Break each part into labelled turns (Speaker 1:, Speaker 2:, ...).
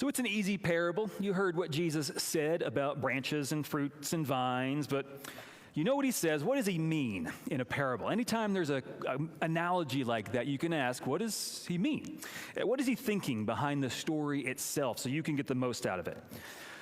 Speaker 1: So it's an easy parable. You heard what Jesus said about branches and fruits and vines, but you know what he says. What does he mean in a parable? Anytime there's an analogy like that, you can ask, what does he mean? What is he thinking behind the story itself so you can get the most out of it?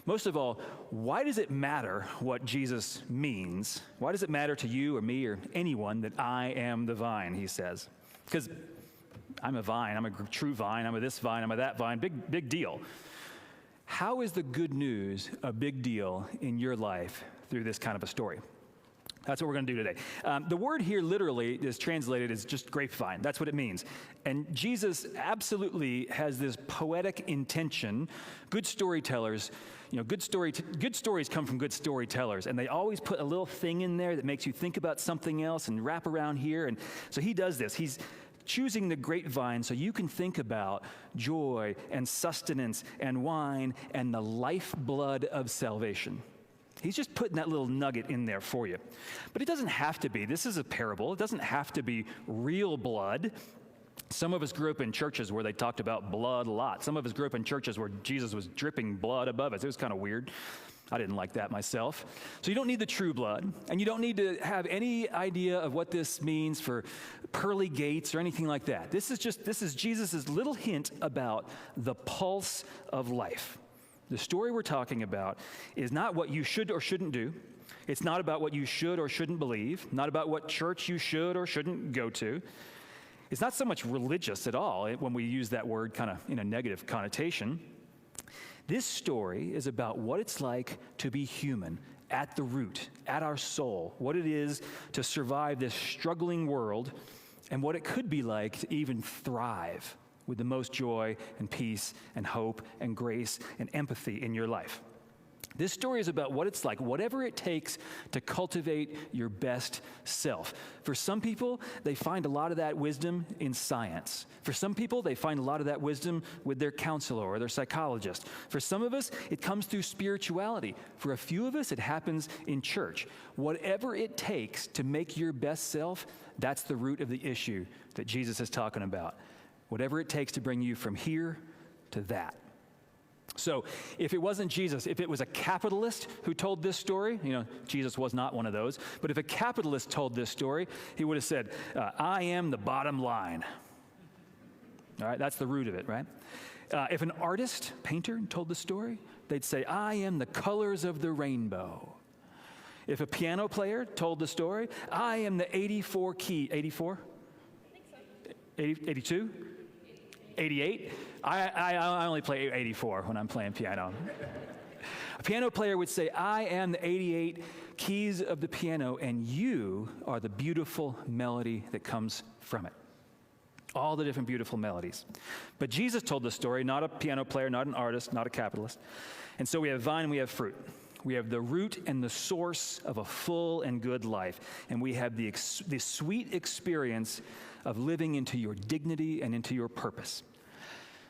Speaker 1: Most of all, why does it matter what Jesus means? Why does it matter to you or me or anyone that I am the vine, he says? Because I'm a vine, I'm a true vine, I'm a this vine, I'm a that vine, big deal. How is the good news a big deal in your life through this kind of a story? That's what we're going to do today. The word here literally is translated as just grapevine. That's what it means. And Jesus absolutely has this poetic intention. Good storytellers, good stories come from good storytellers, and they always put a little thing in there that makes you think about something else and wrap around here. And so he does this. He's choosing the grapevine so you can think about joy and sustenance and wine and the lifeblood of salvation. He's just putting that little nugget in there for you. But it doesn't have to be. This is a parable. It doesn't have to be real blood. Some of us grew up in churches where they talked about blood a lot. Some of us grew up in churches where Jesus was dripping blood above us. It was kind of weird. I didn't like that myself. So you don't need the true blood, and you don't need to have any idea of what this means for pearly gates or anything like that. This is Jesus' little hint about the pulse of life. The story we're talking about is not what you should or shouldn't do. It's not about what you should or shouldn't believe, not about what church you should or shouldn't go to. It's not so much religious at all when we use that word kind of in a negative connotation. This story is about what it's like to be human at the root, at our soul, what it is to survive this struggling world, and what it could be like to even thrive with the most joy and peace and hope and grace and empathy in your life. This story is about what it's like, whatever it takes to cultivate your best self. For some people, they find a lot of that wisdom in science. For some people, they find a lot of that wisdom with their counselor or their psychologist. For some of us, it comes through spirituality. For a few of us, it happens in church. Whatever it takes to make your best self, that's the root of the issue that Jesus is talking about. Whatever it takes to bring you from here to that. So if it wasn't Jesus, if it was a capitalist who told this story, Jesus was not one of those, but if a capitalist told this story, he would have said, I am the bottom line. All right, that's the root of it, right? If an artist, painter, told the story, they'd say, I am the colors of the rainbow. If a piano player told the story, I am the 84 key, 84? I think so. 82? 88? I only play 84 when I'm playing piano. A piano player would say, I am the 88 keys of the piano, and you are the beautiful melody that comes from it. All the different beautiful melodies. But Jesus told the story, not a piano player, not an artist, not a capitalist. And so we have vine and we have fruit. We have the root and the source of a full and good life. And we have the sweet experience of living into your dignity and into your purpose.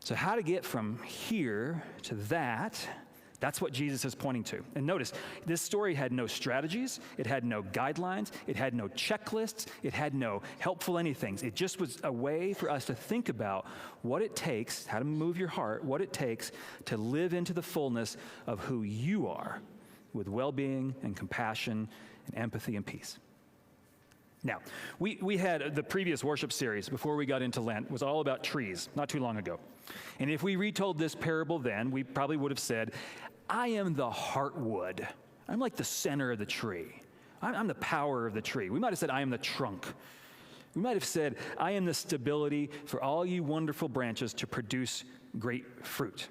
Speaker 1: So how to get from here to that's what Jesus is pointing to. And notice, this story had no strategies, it had no guidelines, it had no checklists, it had no helpful anything. It just was a way for us to think about what it takes, how to move your heart, what it takes to live into the fullness of who you are with well-being and compassion and empathy and peace. Now, we had the previous worship series before we got into Lent was all about trees, not too long ago. And if we retold this parable then, we probably would have said, I am the heartwood. I'm like the center of the tree. I'm the power of the tree. We might have said, I am the trunk. We might have said, I am the stability for all you wonderful branches to produce great fruit.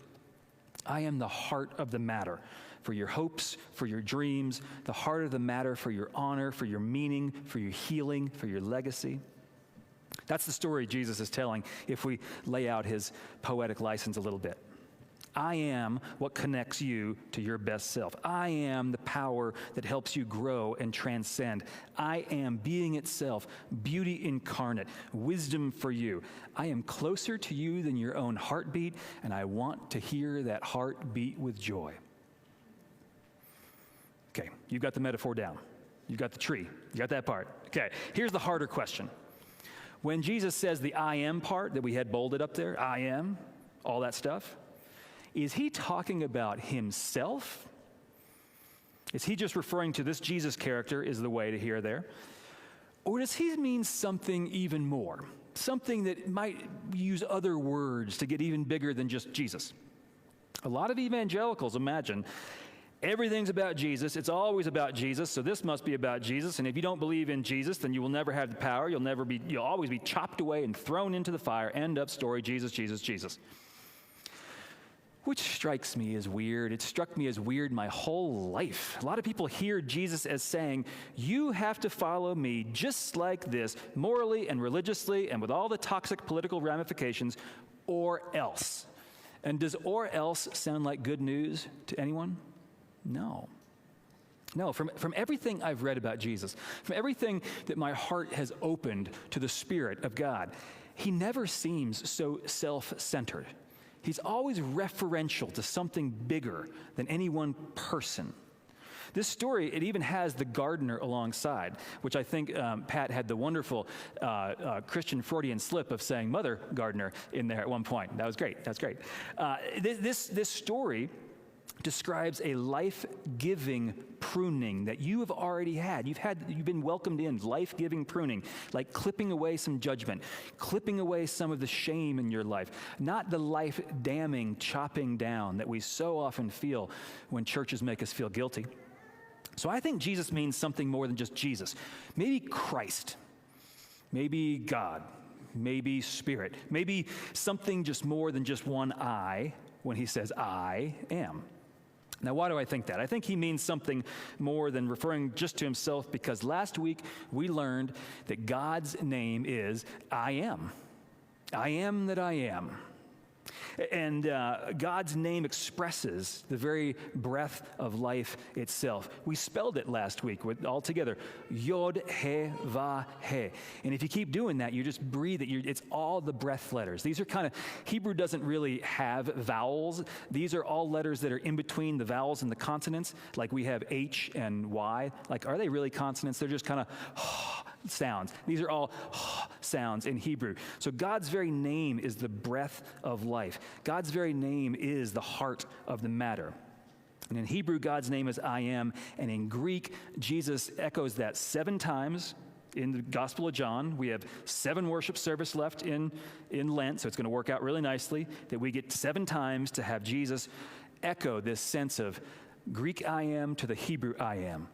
Speaker 1: I am the heart of the matter. For your hopes, for your dreams, the heart of the matter for your honor, for your meaning, for your healing, for your legacy. That's the story Jesus is telling if we lay out his poetic license a little bit. I am what connects you to your best self. I am the power that helps you grow and transcend. I am being itself, beauty incarnate, wisdom for you. I am closer to you than your own heartbeat, and I want to hear that heart beat with joy. Okay, you've got the metaphor down. You've got the tree. You got that part. Okay, here's the harder question. When Jesus says the I am part that we had bolded up there, I am, all that stuff, Is he talking about himself? Is he just referring to this Jesus character is the way to here, there? Or does he mean something even more? Something that might use other words to get even bigger than just Jesus? A lot of evangelicals imagine everything's about Jesus. It's always about Jesus, so this must be about Jesus. And if you don't believe in Jesus, then you will never have the power. You'll always be chopped away and thrown into the fire. End of story, Jesus, Jesus, Jesus. Which strikes me as weird. It struck me as weird my whole life. A lot of people hear Jesus as saying, you have to follow me just like this, morally and religiously and with all the toxic political ramifications, or else. And does or else sound like good news to anyone? No. From everything I've read about Jesus, from everything that my heart has opened to the Spirit of God, he never seems so self-centered. He's always referential to something bigger than any one person. This story, it even has the gardener alongside, which I think Pat had the wonderful Christian Freudian slip of saying mother gardener in there at one point. That was great. That's great. This story describes a life-giving pruning that you have already had. You've been welcomed in, life-giving pruning, like clipping away some judgment, clipping away some of the shame in your life, not the life-damning chopping down that we so often feel when churches make us feel guilty. So I think Jesus means something more than just Jesus. Maybe Christ, maybe God, maybe Spirit, maybe something just more than just one I when he says, I am. Now, why do I think that? I think he means something more than referring just to himself, because last week we learned that God's name is I am. I am that I am. And God's name expresses the very breath of life itself. We spelled it last week all together, Yod He Va He. And if you keep doing that, you just breathe it. It's all the breath letters. These are Hebrew doesn't really have vowels. These are all letters that are in between the vowels and the consonants, like we have H and Y. Like, are they really consonants? They're just kind of sounds. These are all sounds in Hebrew. So God's very name is the breath of life. God's very name is the heart of the matter. And in Hebrew, God's name is I am. And in Greek, Jesus echoes that 7 times in the Gospel of John. We have 7 worship service left in Lent, so it's going to work out really nicely that we get 7 times to have Jesus echo this sense of Greek I am to the Hebrew I am.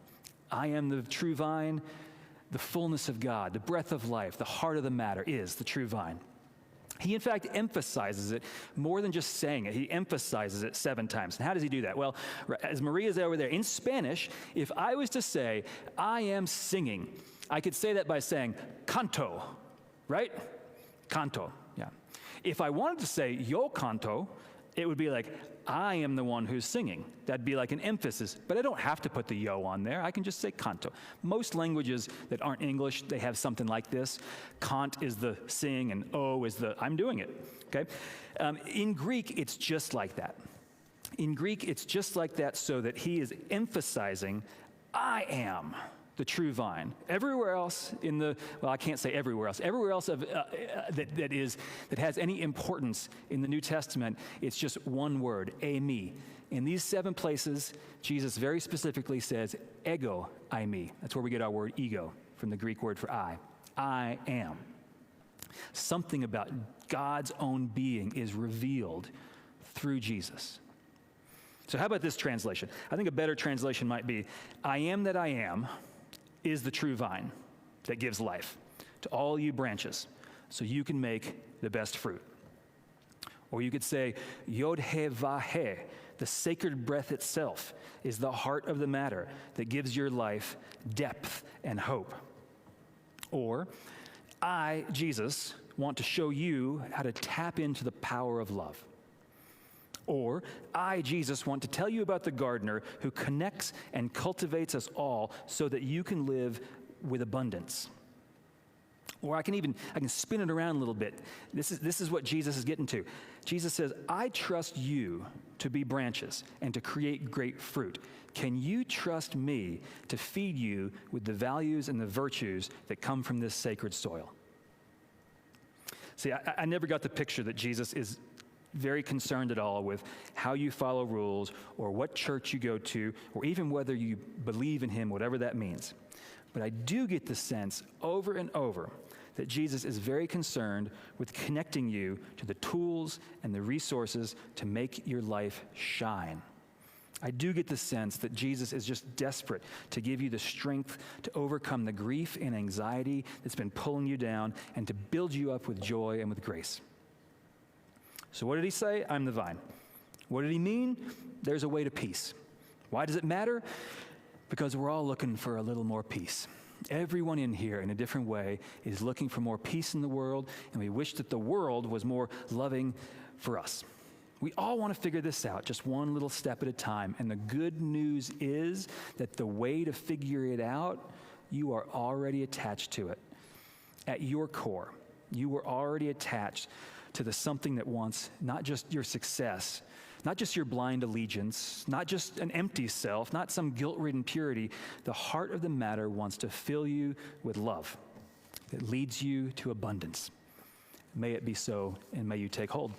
Speaker 1: I am the true vine. The fullness of God, the breath of life, the heart of the matter is the true vine. He, in fact, emphasizes it more than just saying it. He emphasizes it 7 times. And how does he do that? Well, as Maria's over there, in Spanish, if I was to say, I am singing, I could say that by saying, canto, right? Canto, yeah. If I wanted to say, yo canto, it would be like, I am the one who's singing. That'd be like an emphasis, but I don't have to put the yo on there. I can just say canto. Most languages that aren't English, they have something like this. Cant is the sing, and o is the I'm doing it, okay? In Greek, it's just like that. In Greek, it's just like that, so that he is emphasizing, I am the true vine. Everywhere else I can't say everywhere else. Everywhere else that has any importance in the New Testament, it's just one word, eimi. In these 7 places, Jesus very specifically says, ego eimi. That's where we get our word ego, from the Greek word for I. I am. Something about God's own being is revealed through Jesus. So how about this translation? I think a better translation might be, I am that I am is the true vine that gives life to all you branches, so you can make the best fruit. Or you could say, Yod He Va He, the sacred breath itself, is the heart of the matter that gives your life depth and hope. Or, I, Jesus, want to show you how to tap into the power of love. Or, I, Jesus, want to tell you about the gardener who connects and cultivates us all so that you can live with abundance. Or I can spin it around a little bit. This is what Jesus is getting to. Jesus says, I trust you to be branches and to create great fruit. Can you trust me to feed you with the values and the virtues that come from this sacred soil? See, I never got the picture that Jesus is very concerned at all with how you follow rules or what church you go to or even whether you believe in him, whatever that means. But I do get the sense over and over that Jesus is very concerned with connecting you to the tools and the resources to make your life shine. I do get the sense that Jesus is just desperate to give you the strength to overcome the grief and anxiety that's been pulling you down and to build you up with joy and with grace. So what did he say? I'm the vine. What did he mean? There's a way to peace. Why does it matter? Because we're all looking for a little more peace. Everyone in here, in a different way, is looking for more peace in the world, and we wish that the world was more loving for us. We all want to figure this out, just one little step at a time. And the good news is that the way to figure it out, you are already attached to it. At your core, you were already attached to the something that wants not just your success, not just your blind allegiance, not just an empty self, not some guilt-ridden purity. The heart of the matter wants to fill you with love that leads you to abundance. May it be so, and may you take hold.